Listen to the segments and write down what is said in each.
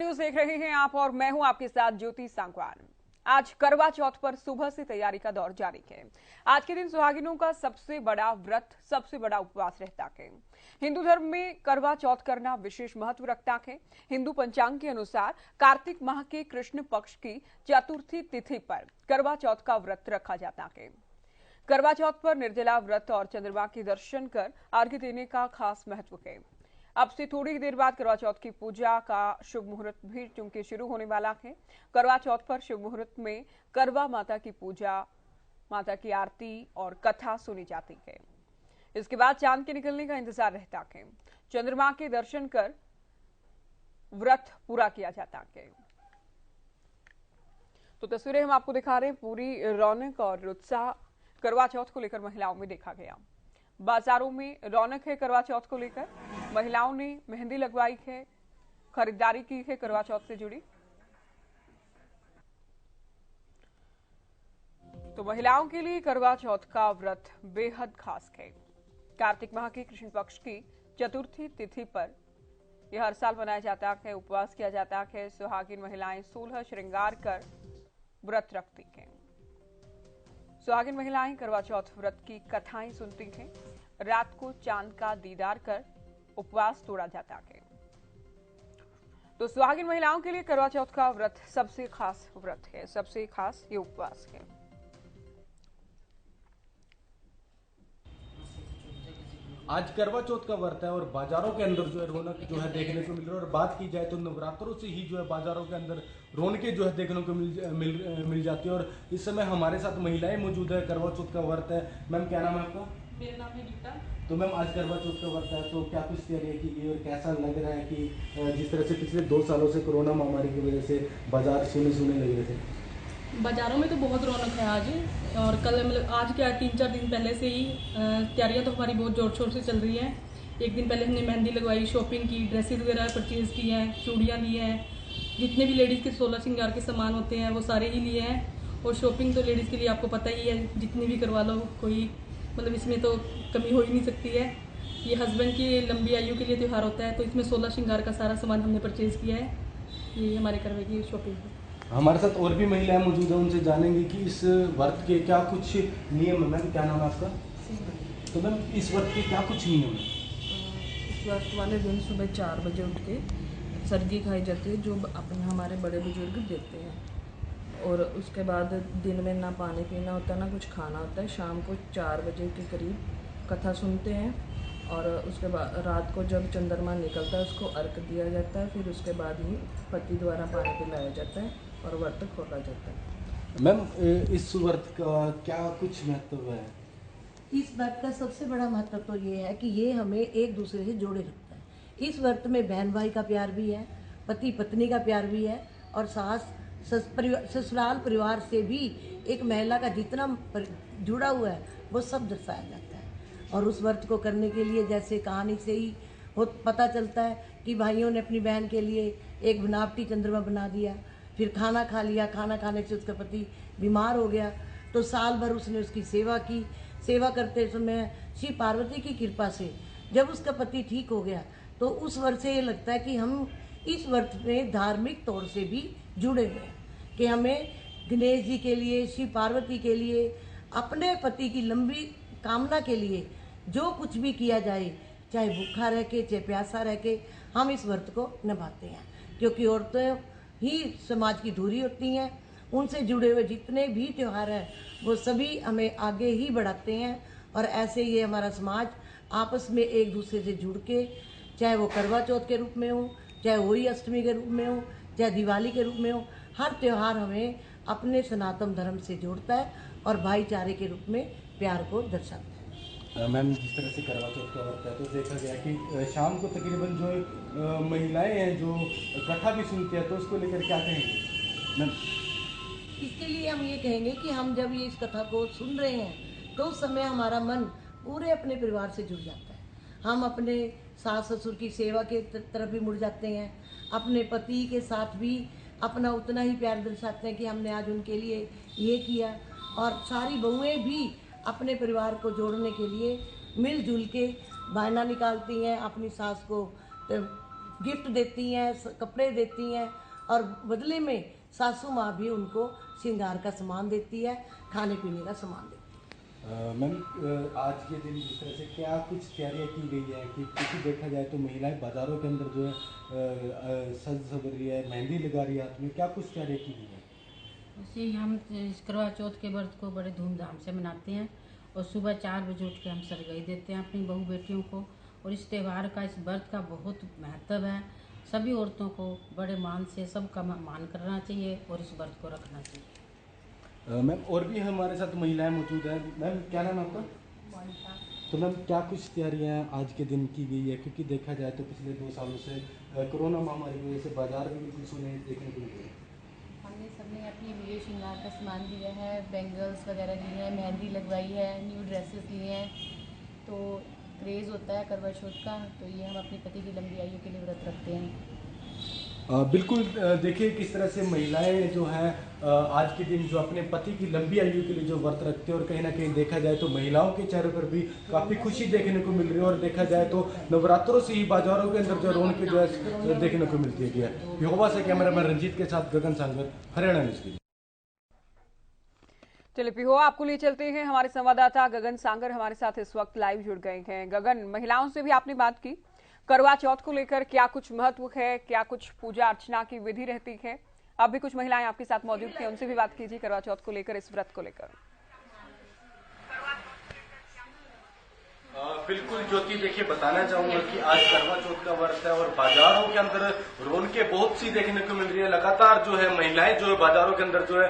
News देख रहे हैं आप और मैं हूं आपके साथ ज्योति सांगवान। आज करवा चौथ पर सुबह से तैयारी का दौर जारी है। आज के दिन सुहागिनों का सबसे बड़ा व्रत, सबसे बड़ा उपवास रहता है। हिंदू धर्म में करवा चौथ करना विशेष महत्व रखता है। हिंदू पंचांग के अनुसार कार्तिक माह के कृष्ण पक्ष की चतुर्थी तिथि पर करवा चौथ का व्रत रखा जाता है। करवा चौथ पर निर्जला व्रत और चंद्रमा के दर्शन कर अर्घ्य देने का खास महत्व है। अब से थोड़ी ही देर बाद करवा चौथ की पूजा का शुभ मुहूर्त भी चूंकि शुरू होने वाला है। करवा चौथ पर शुभ मुहूर्त में करवा माता की पूजा, माता की आरती और कथा सुनी जाती है। इसके बाद चांद के निकलने का इंतजार रहता है। चंद्रमा के दर्शन कर व्रत पूरा किया जाता है। तो तस्वीरें हम आपको दिखा रहे हैं। पूरी रौनक और उत्साह करवा चौथ को लेकर महिलाओं में देखा गया। बाजारों में रौनक है करवा चौथ को लेकर। महिलाओं ने मेहंदी लगवाई है, खरीदारी की है करवा चौथ से जुड़ी। तो महिलाओं के लिए करवा चौथ का व्रत बेहद खास है। कार्तिक माह के कृष्ण पक्ष की चतुर्थी तिथि पर यह हर साल मनाया जाता है। उपवास किया जाता है। सुहागिन महिलाएं 16 श्रृंगार कर व्रत रखती हैं। सुहागिन महिलाएं करवा चौथ व्रत की कथाएं सुनती हैं। रात को चांद का दीदार कर उपवास तोड़ा जाता है। तो सुहागिन महिलाओं के लिए करवा चौथ का व्रत सबसे खास व्रत है, सबसे खास ये उपवास है। आज करवा चौथ का व्रत है और बाजारों के अंदर जो है रौनक जो है देखने को मिल रही है। और बात की जाए तो नवरात्रों से ही जो है बाजारों के अंदर रौनकें जो है देखने को मिल जाती है। और इस समय हमारे साथ महिलाएं मौजूद है। करवा चौथ का व्रत है। मैम क्या नाम है आपका? मेरा नाम है गीता। तो मैम आज करवा चौथ का व्रत है, तो क्या कुछ तैयारी की गई और कैसा लग रहा है कि जिस तरह से पिछले 2 सालों से कोरोना महामारी की वजह से बाजार सुने लग रहे थे? बाज़ारों में तो बहुत रौनक है आज। और कल मतलब आज क्या 3-4 दिन पहले से ही तैयारियां तो हमारी बहुत ज़ोर शोर से चल रही हैं। एक दिन पहले हमने मेहंदी लगवाई, शॉपिंग की, ड्रेसेस वगैरह परचेज़ की हैं, चूड़ियाँ ली हैं। जितने भी लेडीज़ के 16 श्रृंगार के सामान होते हैं वो सारे ही लिए हैं। और शॉपिंग तो लेडीज़ के लिए आपको पता ही है, जितनी भी करवा लो, कोई मतलब इसमें तो कमी हो ही नहीं सकती है। ये हस्बैंड की लंबी आयु के लिए त्यौहार होता है, तो इसमें 16 श्रृंगार का सारा सामान हमने परचेज़ किया है। ये हमारे करवे की शॉपिंग है। हमारे साथ और भी महिलाएं मौजूद हैं, उनसे जानेंगे कि इस व्रत के क्या कुछ नियम है। मैम क्या नाम है आपका? तो मैम इस व्रत के क्या कुछ नियम है? इस व्रत वाले दिन सुबह 4 बजे उठ के सर्गी खाई जाती है, जो अपने हमारे बड़े बुजुर्ग देते हैं। और उसके बाद दिन में ना पानी पीना होता, ना कुछ खाना होता है। शाम को 4 बजे के करीब कथा सुनते हैं। और उसके बाद रात को जब चंद्रमा निकलता है उसको अर्घ दिया जाता है। फिर उसके बाद ही पति द्वारा पानी पिलाया जाता है और व्रत खोला जाता है। मैम इस व्रत का क्या कुछ महत्व है? इस व्रत का सबसे बड़ा महत्व तो ये है कि ये हमें एक दूसरे से जोड़े रखता है। इस व्रत में बहन भाई का प्यार भी है, पति पत्नी का प्यार भी है, और ससुराल परिवार से भी एक महिला का जितना जुड़ा हुआ है वो सब दर्शाया जाता है। और उस व्रत को करने के लिए जैसे कहानी से ही पता चलता है कि भाइयों ने अपनी बहन के लिए एक बनावटी चंद्रमा बना दिया, फिर खाना खा लिया, खाना खाने से उसका पति बीमार हो गया, तो साल भर उसने उसकी सेवा की। सेवा करते समय श्री पार्वती की कृपा से जब उसका पति ठीक हो गया, तो उस व्रत से ये लगता है कि हम इस व्रत में धार्मिक तौर से भी जुड़े हुए हैं कि हमें गणेश जी के लिए, श्री पार्वती के लिए, अपने पति की लंबी कामना के लिए जो कुछ भी किया जाए, चाहे भूखा रह के, चाहे प्यासा रह के, हम इस व्रत को निभाते हैं। क्योंकि औरतें ही समाज की धुरी होती हैं। उनसे जुड़े हुए जितने भी त्यौहार हैं वो सभी हमें आगे ही बढ़ाते हैं। और ऐसे ये हमारा समाज आपस में एक दूसरे से जुड़ के, चाहे वो करवा चौथ के रूप में हो, चाहे होली अष्टमी के रूप में हो, चाहे दिवाली के रूप में हो, हर त्यौहार हमें अपने सनातन धर्म से जोड़ता है और भाईचारे के रूप में प्यार को दर्शाता है। मैम जिस तरह से करवा चौथ का व्रत है तो देखा गया कि शाम को तकरीबन जो महिलाएं हैं जो कथा भी सुनती है, तो उसको लेकर क्या कहेंगे मैम? इसके लिए हम ये कहेंगे कि हम जब ये इस कथा को सुन रहे हैं तो उस समय हमारा मन पूरे अपने परिवार से जुड़ जाता है। हम अपने सास ससुर की सेवा के तरफ भी मुड़ जाते हैं, अपने पति के साथ भी अपना उतना ही प्यार दर्शाते हैं कि हमने आज उनके लिए ये किया। और सारी बहुएं भी अपने परिवार को जोड़ने के लिए मिलजुल के बायना निकालती हैं, अपनी सास को गिफ्ट देती हैं, कपड़े देती हैं, और बदले में सासू माँ भी उनको श्रृंगार का सामान देती है, खाने पीने का सामान देती है। मैम, आज के दिन जिस तरह से क्या कुछ तैयारियाँ की गई है कि क्योंकि देखा जाए तो महिलाएं बाज़ारों के अंदर जो है सज सवर रही है, मेहंदी लगा रही है हाथ में, क्या कुछ तैयारियाँ की गई है? वैसे ही हम इस करवा चौथ के व्रत को बड़े धूमधाम से मनाते हैं और सुबह 4 बजे उठ के हम सरगाई देते हैं अपनी बहू बेटियों को। और इस त्यौहार का, इस व्रत का बहुत महत्व है। सभी औरतों को बड़े मान से सबका मान करना चाहिए और इस व्रत को रखना चाहिए। मैम, और भी हमारे साथ महिलाएं मौजूद हैं। मैम, क्या नाम है आपका? तो मैम, क्या कुछ तैयारियां आज के दिन की गई है क्योंकि देखा जाए तो पिछले 2 सालों से कोरोना महामारी की वजह से बाजार भी बिल्कुल सुने देखने को मिल रहे हैं। हमने सबने अपनी वीडियो श्रृंगार का सामान दिया है, बैंगल्स वगैरह लिए हैं, मेहंदी लगवाई है, न्यू ड्रेसेस लिए हैं। तो क्रेज़ होता है करवा चौथ का, तो ये हम अपने पति की लंबी आयु के लिए व्रत रखते हैं। बिल्कुल, देखिए किस तरह से महिलाएं जो हैं आज के दिन जो अपने पति की लंबी आयु के लिए जो व्रत रखते हैं, और कहीं ना कहीं देखा जाए तो महिलाओं के चेहरे पर भी काफ़ी खुशी देखने को मिल रही है। और देखा जाए तो नवरात्रों से ही बाजारों के अंदर जो रौनक जो है देखने को मिलती है। पिहोवा से कैमरामैन रंजीत के साथ गगन सांगर, हरियाणा न्यूज़ के लिए। चलिए पिहोवा आपको लिए चलते हैं। हमारे संवाददाता गगन सांगर हमारे साथ इस वक्त लाइव जुड़ गए हैं। गगन, महिलाओं से भी आपने बात की, करवा चौथ को लेकर क्या कुछ महत्व है, क्या कुछ पूजा अर्चना की विधि रहती है? अब भी कुछ महिलाएं आपके साथ मौजूद थी, उनसे भी बात कीजिए करवा चौथ को लेकर, इस व्रत को लेकर। बिल्कुल ज्योति, देखिए बताना चाहूंगा कि आज करवा चौथ का व्रत है और बाजारों के अंदर रौनकें बहुत सी देखने को मिल रही है। लगातार जो है महिलाएं जो है बाजारों के अंदर जो है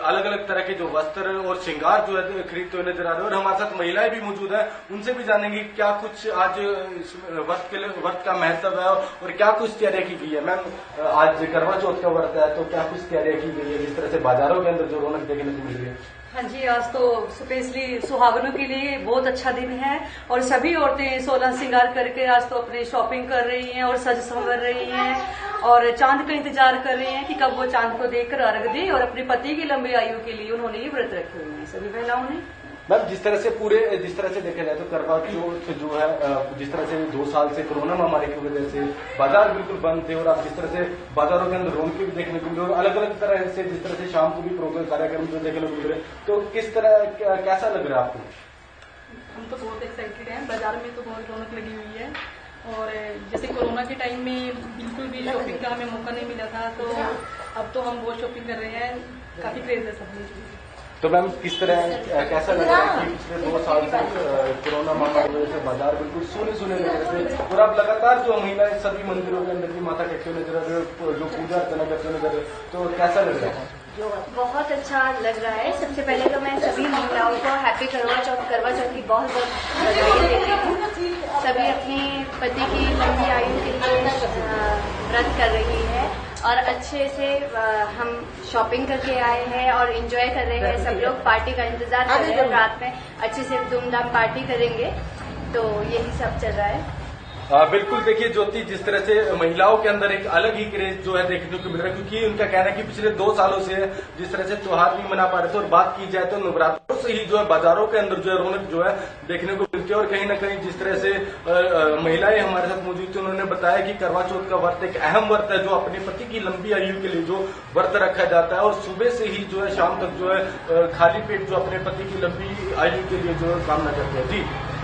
अलग अलग तरह के जो वस्त्र और श्रृंगार जो है खरीदते हुए नजर आ रहे हैं। और हमारे साथ महिलाएं भी मौजूद है, उनसे भी जानेंगे क्या कुछ आज इस व्रत का महत्व है और क्या कुछ तैयारियां की गई है। मैम, आज करवा चौथ का व्रत है तो क्या कुछ तैयारियां की गई है जिस तरह से बाजारों के अंदर जो रौनक देखने को मिल रही है? हाँ जी, आज तो स्पेशली सुहागनों के लिए बहुत अच्छा दिन है और सभी औरतें 16 श्रृंगार करके आज तो अपनी शॉपिंग कर रही हैं और सज संवर रही हैं और चांद का इंतजार कर रही हैं कि कब वो चांद को देखकर अर्घ दे। और अपने पति की लंबी आयु के लिए उन्होंने ये व्रत रखे हुए हैं सभी महिलाओं ने। मैम, जिस तरह से देखा जाए तो करवा चौथ जो है जिस तरह से 2 साल से कोरोना महामारी की वजह से बाजार बिल्कुल बंद थे और आप जिस तरह से बाजारों के अंदर रौनकें भी देखने को मिल रही और अलग अलग तरह से जिस तरह से शाम को भी प्रोग्राम कार्यक्रम जो देखने को मिल रहे, तो किस तरह कैसा लग रहा है आपको? हम तो बहुत एक्साइटेड हैं। बाजार में तो बहुत रौनक लगी हुई है और जैसे कोरोना के टाइम में बिल्कुल भी शॉपिंग का हमें मौका नहीं मिला था, तो अब तो हम बहुत शॉपिंग कर रहे हैं। काफी क्रेज है सब में। तो मैम, किस तरह कैसा लग रहा है कि पिछले 2 साल से कोरोना महामारी की वजह से बाजार बिल्कुल सुने लग रहे थे और अब लगातार जो महिलाएं सभी मंदिरों के अंदर भी माता टेकते हुए नजर आ रहे हैं, जो पूजा अर्चना करते हुए नजर आ रहे हैं, तो कैसा लग रहा है? बहुत अच्छा लग रहा है। सबसे पहले तो मैं सभी महिलाओं को हैप्पी करवा चौथ की बहुत बधाई देती हूँ। सभी अपने पति की लंबी आयु के लिए व्रत कर रही है और अच्छे से हम शॉपिंग करके आए हैं और एंजॉय कर रहे हैं। सब लोग पार्टी का इंतजार कर रहे हैं, रात में अच्छे से धूमधाम पार्टी करेंगे, तो यही सब चल रहा है। बिल्कुल, देखिए ज्योति, जिस तरह से महिलाओं के अंदर एक अलग ही क्रेज जो है देखने को मिल रहा है क्योंकि उनका कहना है कि पिछले 2 सालों से जिस तरह से त्योहार नहीं मना पा रहे थे और बात की जाए तो नवरात्रों से ही जो है बाजारों के अंदर जो है रौनक जो है देखने को मिलती है। और कहीं ना कहीं जिस तरह से महिलाएं हमारे साथ मौजूद थी, उन्होंने बताया कि करवा चौथ का व्रत एक अहम व्रत है जो अपने पति की लंबी आयु के लिए जो व्रत रखा जाता है और सुबह से ही जो है शाम तक जो है खाली पेट जो अपने पति की लंबी आयु के लिए जो है कामना करते हैं। जी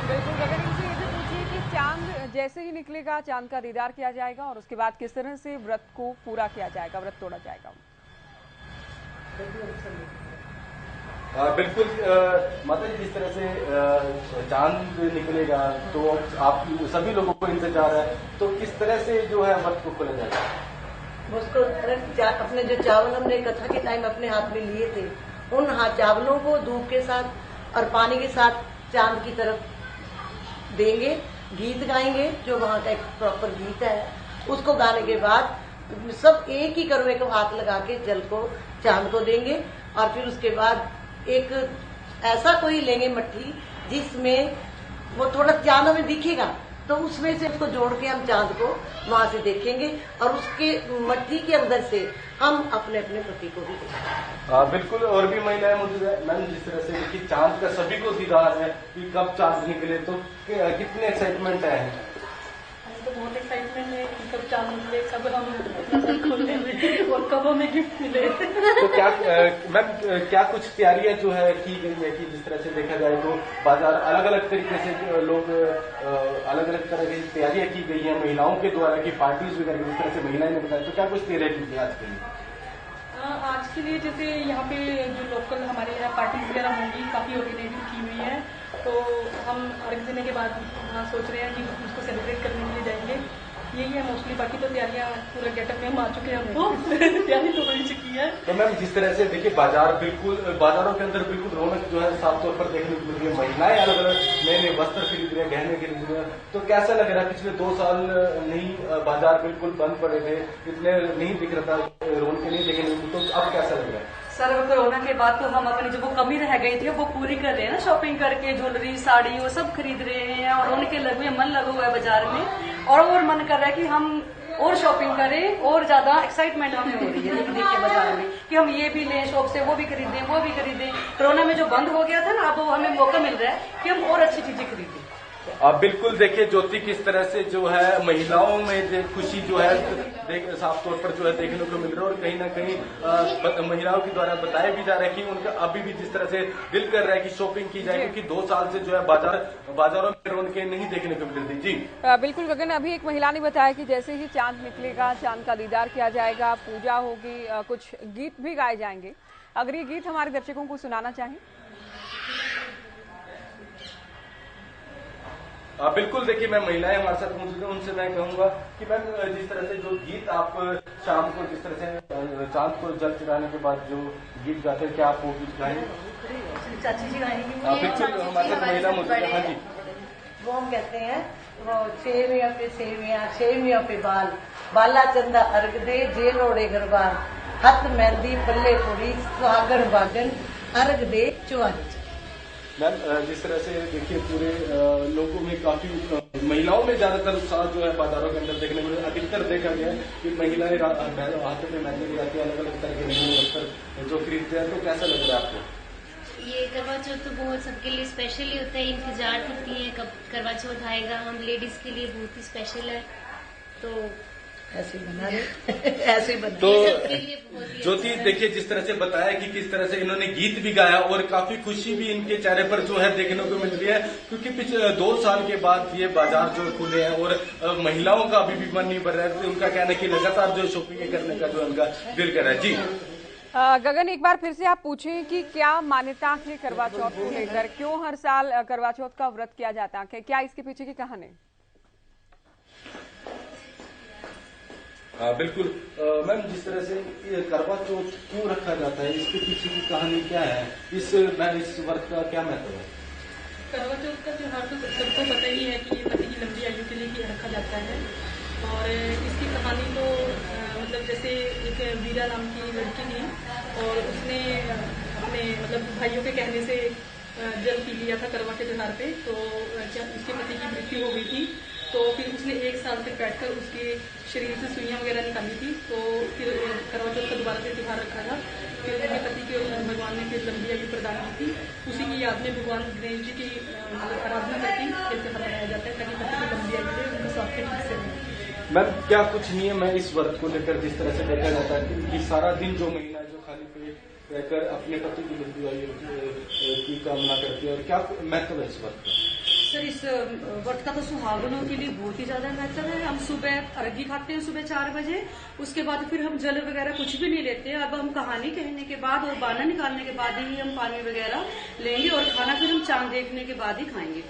बिल्कुल, गगन इनसे ये भी पूछिए कि चांद जैसे ही निकलेगा चांद का दीदार किया जाएगा और उसके बाद किस तरह से व्रत को पूरा किया जाएगा, व्रत तोड़ा जाएगा? बिल्कुल माता जी, जिस तरह से चांद निकलेगा तो आप सभी लोगों को इंतजार है, तो किस तरह से जो है व्रत को खोला जाएगा? उसको अपने जो चावल हमने कथा के टाइम अपने हाथ में लिए थे, उन चावलों को धूप के साथ और पानी के साथ चांद की तरफ देंगे, गीत गाएंगे जो वहाँ का एक प्रॉपर गीत है। उसको गाने के बाद सब एक ही करवे को हाथ लगा के जल को चांद को देंगे और फिर उसके बाद एक ऐसा कोई लेंगे मट्ठी जिसमें वो थोड़ा चांद हमें दिखेगा, तो उसमें से उसको जोड़ के हम चांद को वहां से देखेंगे और उसके मट्टी के अंदर से हम अपने अपने पति को भी देखेंगे। बिल्कुल, और भी महिलाएं मौजूद है। मैम, जिस तरह से देखिए चांद का सभी को दीदार है कि कब चांद निकले, तो कितने एक्साइटमेंट है? तो बहुत एक्साइटमेंट है कि कब चांद निकले, कब हम अपना घर खोलेंगे और कब हमें गिफ्ट मिले। तो क्या मैम क्या कुछ तैयारियां जो है की गई है कि जिस तरह से देखा जाए तो बाजार अलग अलग तरीके से लोग अलग अलग तरह की तैयारियां की गई है महिलाओं के द्वारा की पार्टीज वगैरह जिस तरह से महिलाएं ने बताया, तो क्या कुछ तैयारियां की गई आज के लिए? आज के लिए जैसे यहाँ पे जो लोकल हमारे यहाँ पार्टीज वगैरह होंगी, काफ़ी ऑर्गेनाइजिंग की हुई है, तो हम अर्घ देने के बाद सोच रहे हैं कि उसको सेलिब्रेट करने के लिए जाएंगे, यही है मोस्टली। बाकी तो तैयारियां पूरा गेटअप में हम आ चुके हैं, हमको तैयारी तो हो ही चुकी है। तो मैम जिस तरह से देखिए बाजारों के अंदर बिल्कुल रौनक जो है साफ तौर पर देखने को मिल रही है, महिलाएं अलग अलग नए नए वस्त्र खरीद रहे हैं, गहने खरीद रहे हैं, तो कैसा लग रहा है? पिछले 2 साल नहीं बाजार बिल्कुल बंद पड़े थे, इतने नहीं दिख रहा था रौनक नहीं देखने को, तो अब कैसा लग रहा है? सर कोरोना के बाद तो हम अपनी जो वो कमी रह गई थी वो पूरी कर रहे हैं ना, शॉपिंग करके ज्वेलरी साड़ी वो सब खरीद रहे हैं और उनके लगे मन लगा हुआ है बाजार में, और मन कर रहा है कि हम और शॉपिंग करें, और ज्यादा एक्साइटमेंट हमें हो रही है देख के बाजार में कि हम ये भी लें शॉप से, वो भी खरीदें वो भी खरीदें। कोरोना में जो बंद हो गया था ना, अब वो हमें मौका मिल रहा है कि हम और अच्छी चीजें खरीदें। बिल्कुल देखिए ज्योति, किस तरह से जो है महिलाओं में खुशी जो है साफ तौर पर जो है देखने को मिल रहा है, और कहीं ना कहीं महिलाओं के द्वारा बताया भी जा रहा है कि उनका अभी भी जिस तरह से दिल कर रहा है कि शॉपिंग की जाए, क्योंकि 2 साल से जो है बाजारों में रौनकें नहीं देखने को मिल रही। जी बिल्कुल गगन, अभी एक महिला ने बताया कि जैसे ही चांद निकलेगा चांद का दीदार किया जाएगा, पूजा होगी, कुछ गीत भी गाए जाएंगे। अगर ये गीत हमारे दर्शकों को सुनाना चाहें। बिल्कुल देखिए, मैं महिलाएं हमारे साथ मौजूद हैं, उनसे मैं कहूंगा कि मैम जिस तरह से जो गीत आप शाम को जिस तरह से चांद को जल चढ़ाने के बाद जो गीत गाते हैं, क्या आप वो गीत गाएंगे? चाची जी गाएंगी। बिल्कुल हमारे साथ महिला मौजूद है। हाँ जी, वो हम कहते हैं वो सेविया पे बाल बाला चंदा अर्घ दे जे लोड़े गरबार हथ मेहंदी पल्ले पूरी सुहागन बागन अर्घ दे चुआरी। मैम जिस तरह से देखिए पूरे लोगों में काफी महिलाओं में ज्यादातर उत्साह जो है बाजारों के अंदर देखने को मिला। अधिकतर देखा गया है कि महिलाएं हाथों में मेहंदी लगाती है, अलग अलग तरह के नए वस्त्र जो खरीदते हैं, तो कैसा लग रहा है आपको? ये करवा चौथ तो बहुत सबके लिए स्पेशल ही होता है, इंतजार करती है कब करवा चौथ आएगा। हम लेडीज के लिए बहुत ही स्पेशल है, तो ऐसे बना रहे ऐसे बना। तो ज्योति देखिए जिस तरह से बताया कि किस तरह से इन्होंने गीत भी गाया और काफी खुशी भी इनके चेहरे पर जो है देखने को मिल रही है, क्योंकि पिछले 2 साल के बाद ये बाजार जो खुले हैं और महिलाओं का अभी भी मन नहीं भर रहा है। उनका कहना है कि लगातार जो शॉपिंग करने का जो उनका दिल कर रहा है। जी गगन, एक बार फिर से आप पूछें कि क्या मान्यता है करवा चौथ को लेकर, क्यों हर साल करवा चौथ का व्रत किया जाता है, क्या इसके पीछे की कहानी? बिल्कुल मैम, जिस तरह से करवा चौथ क्यों रखा जाता है, इसके पीछे की कहानी क्या है, इस व्रत का क्या महत्व है? करवा चौथ का त्योहार तो सबको पता ही है कि ये पति की लंबी आयु के लिए रखा जाता है, और इसकी कहानी तो मतलब जैसे एक वीरा नाम की लड़की थी और उसने अपने मतलब भाइयों के कहने से जल पी लिया था करवा के त्योहार पे, तो उसके पति की मृत्यु हो गई थी। तो फिर उसने 1 साल तक बैठकर उसके शरीर से सुइयां वगैरह निकाली थी, तो फिर करवा चौथ का दोबारा से त्योहार रखा था। फिर उनके पति के भगवान ने फिर लंबी आयु प्रदान की थी, उसी की याद में भगवान गणेश जी की आराधना करके फिर त्योहार मनाया जाता है ताकि पति की लंबी आयु रहे, उनका स्वास्थ्य ठीक से रहे। मैम क्या कुछ नियम है इस व्रत को लेकर, जिस तरह से देखा जाता है कि सारा दिन जो महिला जो खाली पेट रहकर अपने पति की लंबी आयु की कामना करती है, और क्या महत्व है इस व्रत का? सर इस व्रत का तो सुहागनों के लिए बहुत ही ज्यादा महत्व है। हम सुबह अर्घी खाते हैं सुबह 4 बजे, उसके बाद फिर हम जल वगैरह कुछ भी नहीं लेते। अब हम कहानी कहने के बाद और बाना निकालने के बाद ही हम पानी वगैरह लेंगे, और खाना फिर हम चांद देखने के बाद ही खाएंगे।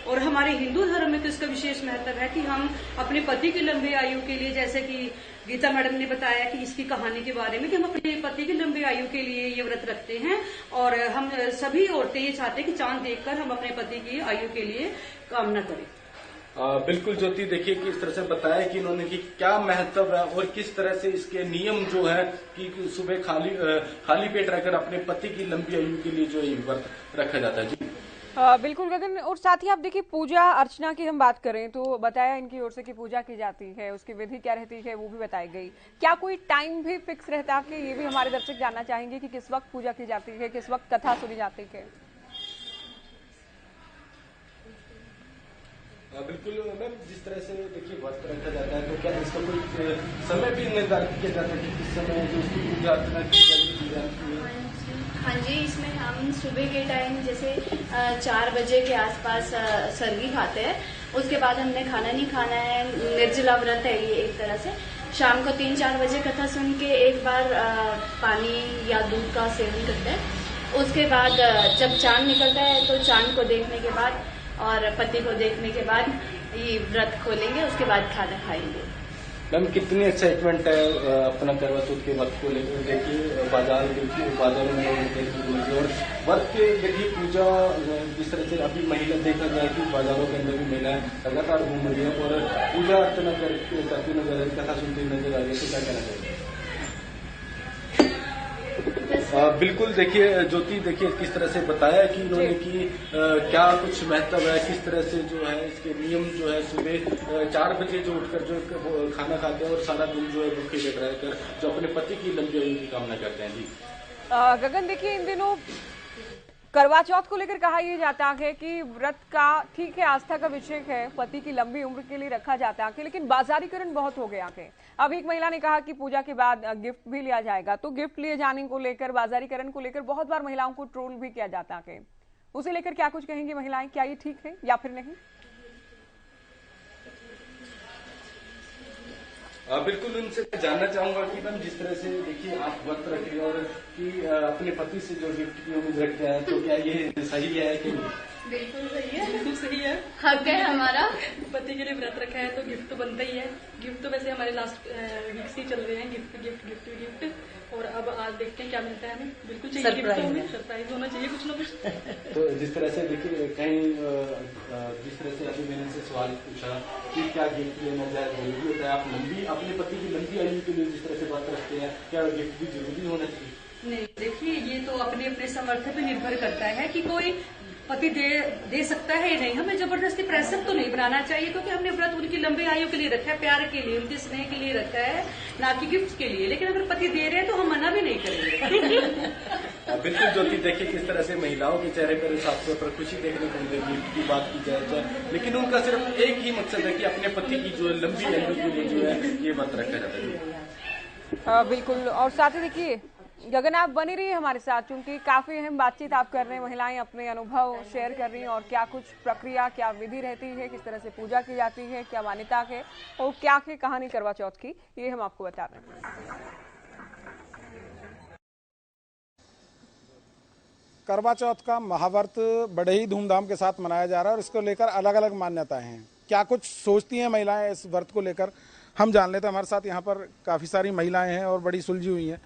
और हमारे हिंदू धर्म में तो इसका विशेष महत्व है कि हम अपने पति की लंबी आयु के लिए, जैसे कि गीता मैडम ने बताया कि इसकी कहानी के बारे में, कि हम अपने पति की लंबी आयु के लिए ये व्रत रखते हैं, और हम सभी औरतें ये चाहते हैं कि चांद देखकर हम अपने पति की आयु के लिए कामना करें। बिल्कुल ज्योति, देखिए कि इस तरह से बताया कि इन्होंने कि क्या महत्व है और किस तरह से इसके नियम जो है कि सुबह खाली पेट रहकर अपने पति की लंबी आयु के लिए जो ये व्रत रखा जाता है। जी बिल्कुल गगन, और साथ ही आप देखिए पूजा अर्चना की हम बात करें तो बताया इनकी ओर से कि पूजा की जाती है, उसकी विधि क्या रहती है वो भी बताई गई। क्या कोई टाइम भी फिक्स रहता है कि ये भी हमारे दर्शक जानना चाहेंगे कि किस वक्त पूजा की जाती है, किस वक्त कथा सुनी जाती है? बिल्कुल मैम, जिस तरह से देखिए व्रत रखा जाता है तो क्या इसका कोई समय भी निर्धारित किया जाता है कि किस समय जो उसकी पूजा अर्चना की जाती है? हाँ जी, इसमें हम सुबह के टाइम जैसे 4 बजे के आसपास सर्गी खाते हैं। उसके बाद हमने खाना नहीं खाना है, निर्जला व्रत है ये एक तरह से। शाम को 3-4 बजे कथा सुन के एक बार पानी या दूध का सेवन करते हैं। उसके बाद जब चांद निकलता है तो चांद को देखने के बाद और पति को देखने के बाद ये व्रत खोलेंगे, उसके बाद खाना खाएंगे। मैम, कितनी एक्साइटमेंट है अपना करवा चौथ के व्रत को लेकर? देखिए बाजारों में और व्रत के देखिए पूजा जिस तरह से अभी महिला देखा जाए कि बाजारों के अंदर भी महिलाएं लगातार घूम रही है और पूजा अर्चना करती नजर आ रही, कथा सुनती नजर आ रही है, तो क्या कहना चाहिए? बिल्कुल, देखिए ज्योति, देखिए किस तरह से बताया कि इन्होंने कि क्या कुछ महत्व है, किस तरह से जो है इसके नियम जो है सुबह 4 बजे जो उठकर जो खाना खाते हैं और सारा दिन जो है भूखे रहकर जो अपने पति की लंबी आयु की कामना करते हैं। जी गगन, देखिए इन दिनों करवा चौथ को लेकर कहा यह जाता है कि व्रत का ठीक है, आस्था का विषय है, पति की लंबी उम्र के लिए रखा जाता है, लेकिन बाजारीकरण बहुत हो गया है। अब एक महिला ने कहा कि पूजा के बाद गिफ्ट भी लिया जाएगा, तो गिफ्ट लिए जाने को लेकर, बाजारीकरण को लेकर बहुत बार महिलाओं को ट्रोल भी किया जाता है। उसे लेकर क्या कुछ कहेंगी महिलाएं? क्या ये ठीक है या फिर नहीं? बिल्कुल, उनसे जानना चाहूंगा कि मैम जिस तरह से देखिए आप व्रत रख रहे हैं और कि अपने पति से जो गिफ्ट की उम्मीद रखते हैं, तो क्या ये सही है कि नहीं? बिल्कुल सही है, बिल्कुल सही है, हक है हमारा। पति के लिए व्रत रखा है तो गिफ्ट तो बनता ही है। गिफ्ट तो वैसे हमारे लास्ट वीक्स ही चल रहे हैं, गिफ्ट गिफ्ट गिफ्ट गिफ्ट। और अब आज देखते हैं क्या मिलता है हमें। बिल्कुल चाहिए गिफ्ट, तो हमें सरप्राइज होना चाहिए कुछ ना कुछ। तो जिस तरह से देखिए कहीं जिस तरह से अभी मैंने से सवाल पूछा कि क्या गिफ्ट लेना जरूरी होता है, आप लंबी अपने पति की लंबी आयु के लिए जिस तरह से बात रखते हैं, क्या गिफ्ट भी जरूरी होना चाहिए? नहीं, देखिए ये तो अपने अपने सामर्थ्य पे निर्भर करता है कि कोई पति दे सकता है या नहीं। हमें जबरदस्ती प्रेशर तो नहीं बनाना चाहिए, क्योंकि हमने व्रत उनकी लंबी आयु के लिए रखा है, प्यार के लिए, उनके स्नेह के लिए रखा है, ना कि गिफ्ट के लिए। लेकिन अगर पति दे रहे हैं तो हम मना भी नहीं करेंगे। बिल्कुल ज्योति, देखिए किस तरह से महिलाओं के चेहरे पर साफ तौर पर खुशी देखने को मिले, गिफ्ट की बात की जाए तो, लेकिन उनका सिर्फ एक ही मकसद है कि अपने पति की जो लंबी आयु के लिए जो है ये व्रत रखा जाता है। बिल्कुल, और साथ ही देखिए गगन, आप बनी रही हमारे साथ, क्योंकि काफी अहम बातचीत आप कर रहे हैं, महिलाएं अपने अनुभव शेयर कर रही हैं और क्या कुछ प्रक्रिया, क्या विधि रहती है, किस तरह से पूजा की जाती है, क्या मान्यता है और क्या है कहानी करवा चौथ की, ये हम आपको बता रहे हैं। करवा चौथ का महाव्रत बड़े ही धूमधाम के साथ मनाया जा रहा है और इसको लेकर अलग अलग मान्यताएं हैं। क्या कुछ सोचती हैं महिलाएं इस व्रत को लेकर, हम जान लेते हैं। हमारे साथ यहाँ पर काफी सारी महिलाएं हैं और बड़ी सुलझी हुई हैं।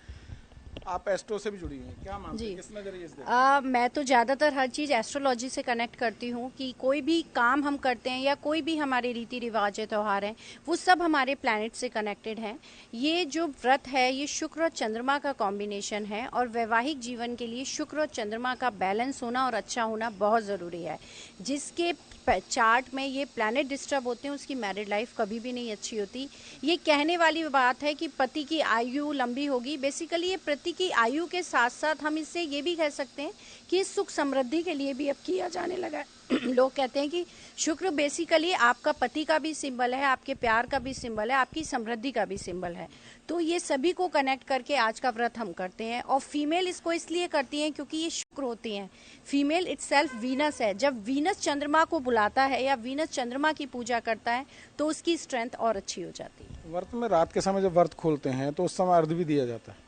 आप एस्ट्रो से भी जुड़ी हुई हैं, क्या मानती हैं, किस नजरिए से? मैं तो ज़्यादातर हर चीज़ एस्ट्रोलॉजी से कनेक्ट करती हूँ कि कोई भी काम हम करते हैं या कोई भी हमारे रीति रिवाज है, त्यौहार हैं, वो सब हमारे प्लैनेट से कनेक्टेड हैं। ये जो व्रत है ये शुक्र और चंद्रमा का कॉम्बिनेशन है और वैवाहिक जीवन के लिए शुक्र और चंद्रमा का बैलेंस होना और अच्छा होना बहुत ज़रूरी है। जिसके चार्ट में ये प्लैनेट डिस्टर्ब होते हैं उसकी मैरिड लाइफ कभी भी नहीं अच्छी होती। ये कहने वाली बात है कि पति की आयु लंबी होगी, बेसिकली ये पति की आयु के साथ साथ हम इससे ये भी कह सकते हैं कि सुख समृद्धि के लिए भी अब किया जाने लगा है। लोग कहते हैं कि शुक्र बेसिकली आपका पति का भी सिंबल है, आपके प्यार का भी सिंबल है, आपकी समृद्धि का भी सिंबल है। तो ये सभी को कनेक्ट करके आज का व्रत हम करते हैं। और फीमेल इसको इसलिए करती हैं क्योंकि ये शुक्र होती हैं। फीमेल इटसेल्फ वीनस है। जब वीनस चंद्रमा को बुलाता है या वीनस चंद्रमा की पूजा करता है तो उसकी स्ट्रेंथ और अच्छी हो जाती है। व्रत में रात के समय जब व्रत खोलते हैं तो उस समय अर्घ भी दिया जाता है,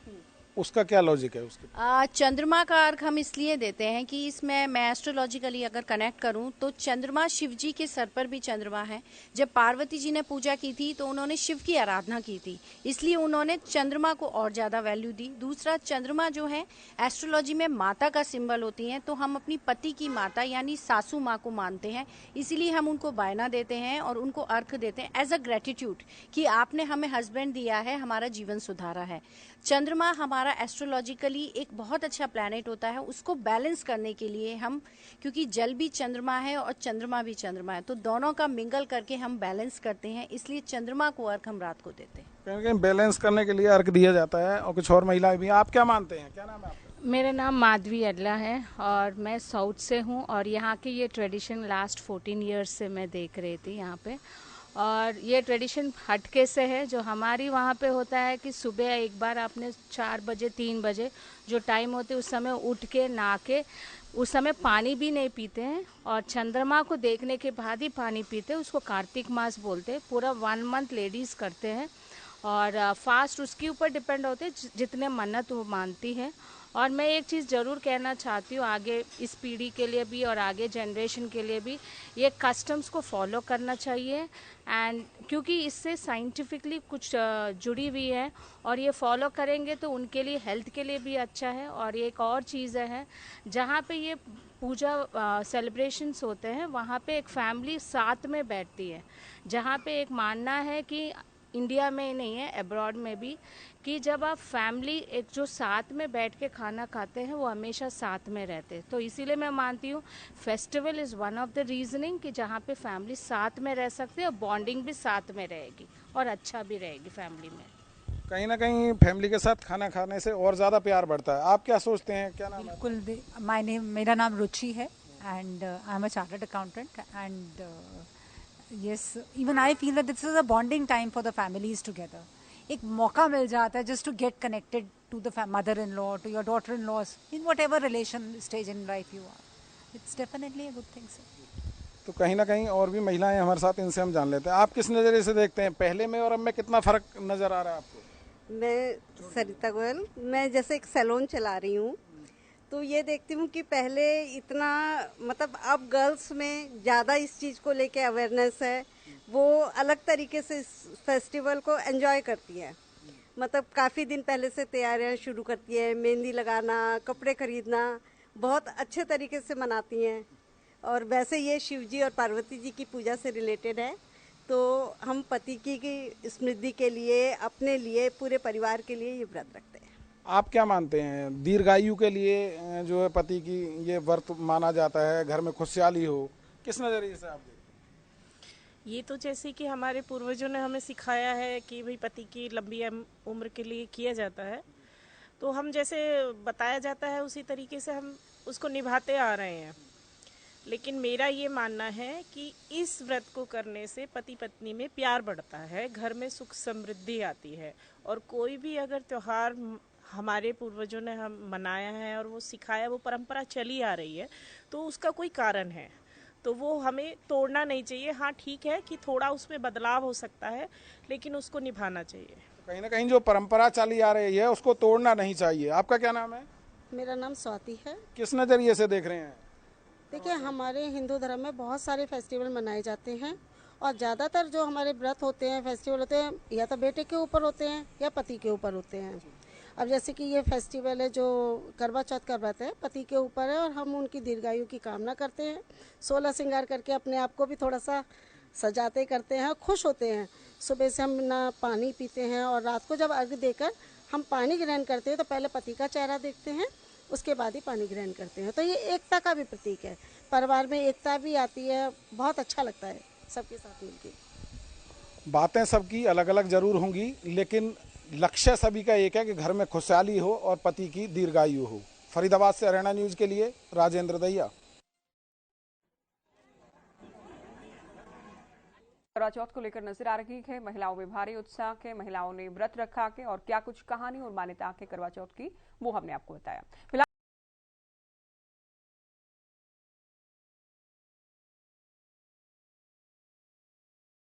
उसका क्या लॉजिक है उसके? चंद्रमा का अर्घ हम इसलिए देते हैं कि इसमें मैं एस्ट्रोलॉजिकली अगर कनेक्ट करूं तो चंद्रमा शिव जी के सर पर भी चंद्रमा है। जब पार्वती जी ने पूजा की थी तो उन्होंने शिव की आराधना की थी, इसलिए उन्होंने चंद्रमा को और ज्यादा वैल्यू दी। दूसरा, चंद्रमा जो है एस्ट्रोलॉजी में माता का सिंबल होती है, तो हम अपनी पति की माता यानी सासू माँ को मानते हैं, इसीलिए हम उनको बायना देते हैं और उनको अर्घ देते हैं एज अ ग्रेटिट्यूड कि आपने हमें हस्बैंड दिया है, हमारा जीवन सुधारा है। चंद्रमा हमारा एस्ट्रोलॉजिकली एक बहुत अच्छा प्लैनेट होता है, उसको बैलेंस करने के लिए हम, क्योंकि जल भी चंद्रमा है और चंद्रमा भी चंद्रमा है, तो दोनों का मिंगल करके हम बैलेंस करते हैं, इसलिए चंद्रमा को अर्घ हम रात को देते हैं। कहीं बैलेंस करने के लिए अर्घ दिया जाता है। और कुछ और महिलाएं भी, आप क्या मानते हैं, क्या नाम है आपका? मेरा नाम माधवी अल्ला है और मैं साउथ से हूँ और यहाँ की ये ट्रेडिशन लास्ट 14 इयर्स से मैं देख रही थी यहाँ पे। और ये ट्रेडिशन हटके से है। जो हमारी वहाँ पे होता है कि सुबह एक बार आपने 4 बजे 3 बजे जो टाइम होते उस समय उठ के नहा के उस समय पानी भी नहीं पीते हैं और चंद्रमा को देखने के बाद ही पानी पीते हैं। उसको कार्तिक मास बोलते हैं। पूरा 1 मंथ लेडीज़ करते हैं और फास्ट उसके ऊपर डिपेंड होते हैं जितने मन्नत वो मानती है। और मैं एक चीज़ ज़रूर कहना चाहती हूँ आगे इस पीढ़ी के लिए भी और आगे जनरेशन के लिए भी, ये कस्टम्स को फॉलो करना चाहिए एंड क्योंकि इससे साइंटिफिकली कुछ जुड़ी हुई है और ये फॉलो करेंगे तो उनके लिए हेल्थ के लिए भी अच्छा है। और एक और चीज़ है जहाँ पे ये पूजा सेलिब्रेशंस होते हैं वहाँ पे एक फैमिली साथ में बैठती है। जहाँ पे एक मानना है कि इंडिया में ही नहीं है अब्रॉड में भी, कि जब आप फैमिली एक जो साथ में बैठ के खाना खाते हैं वो हमेशा साथ में रहते हैं। तो इसीलिए मैं मानती हूँ festival is one of the reasoning कि जहाँ पे फैमिली साथ में रह सकते हैं और बॉन्डिंग भी साथ में रहेगी और अच्छा भी रहेगी फैमिली में। कहीं ना कहीं फैमिली के साथ खाना खाने से और ज़्यादा प्यार बढ़ता है। आप क्या सोचते हैं? क्या नाम है? बिल्कुल, मेरा नाम रुचि है and I am a chartered accountant and yes, even I feel that this is a bonding time for the families together. एक मौका मिल जाता है just to get connected to the mother-in-law, to your daughter-in-laws, in whatever relation stage in life you are. It's definitely a good thing, sir. तो कहीं ना कहीं और भी महिलाएं हमारे साथ, इनसे हम जान लेते हैं। आप किस नज़रिए से देखते हैं, पहले में और अब में कितना फ़र्क नज़र आ रहा है आपको? मैं सरिता गोयल, मैं जैसे एक सैलून चला रही हूँ तो ये देखती हूँ कि पहले इतना मतलब अब गर्ल्स में ज़्यादा इस चीज़ को लेके अवेयरनेस है। वो अलग तरीके से इस फेस्टिवल को एंजॉय करती है। मतलब काफ़ी दिन पहले से तैयारियां शुरू करती है, मेहंदी लगाना, कपड़े खरीदना, बहुत अच्छे तरीके से मनाती हैं। और वैसे ये शिव जी और पार्वती जी की पूजा से रिलेटेड है, तो हम पति की स्मृति के लिए, अपने लिए, पूरे परिवार के लिए ये व्रत रखते हैं। आप क्या मानते हैं, दीर्घायु के लिए जो है पति की ये व्रत माना जाता है, घर में खुशहाली हो, किस नज़रिए से आप देखते हैं? ये तो जैसे कि हमारे पूर्वजों ने हमें सिखाया है कि भाई पति की लंबी उम्र के लिए किया जाता है, तो हम जैसे बताया जाता है उसी तरीके से हम उसको निभाते आ रहे हैं। लेकिन मेरा ये मानना है कि इस व्रत को करने से पति पत्नी में प्यार बढ़ता है, घर में सुख समृद्धि आती है। और कोई भी अगर त्यौहार हमारे पूर्वजों ने हम मनाया है और वो सिखाया, वो परंपरा चली आ रही है, तो उसका कोई कारण है, तो वो हमें तोड़ना नहीं चाहिए। हाँ ठीक है कि थोड़ा उसमें बदलाव हो सकता है, लेकिन उसको निभाना चाहिए। कहीं ना कहीं जो परंपरा चली आ रही है उसको तोड़ना नहीं चाहिए। आपका क्या नाम है? मेरा नाम स्वाति है। किस नज़रिए से देख रहे हैं? देखिए, हमारे हिंदू धर्म में बहुत सारे फेस्टिवल मनाए जाते हैं और ज़्यादातर जो हमारे व्रत होते हैं, फेस्टिवल होते हैं, या तो बेटे के ऊपर होते हैं या पति के ऊपर होते हैं। अब जैसे कि ये फेस्टिवल है जो करवा चौथ का व्रत है, पति के ऊपर है और हम उनकी दीर्घायु की कामना करते हैं। 16 श्रृंगार करके अपने आप को भी थोड़ा सा सजाते करते हैं, खुश होते हैं। सुबह से हम ना पानी पीते हैं और रात को जब अर्घ्य देकर हम पानी ग्रहण करते हैं तो पहले पति का चेहरा देखते हैं, उसके बाद ही पानी ग्रहण करते हैं। तो ये एकता का भी प्रतीक है, परिवार में एकता भी आती है, बहुत अच्छा लगता है सबके साथ मिलकर। बातें सबकी अलग अलग जरूर होंगी, लेकिन लक्ष्य सभी का एक है कि घर में खुशहाली हो और पति की दीर्घायु हो। फरीदाबाद से हरियाणा न्यूज के लिए राजेंद्र दहिया। करवा चौथ को लेकर नजर आ रही है महिलाओं में भारी उत्साह के, महिलाओं ने व्रत रखा के और क्या कुछ कहानी और मान्यता के करवा चौथ की वो हमने आपको बताया।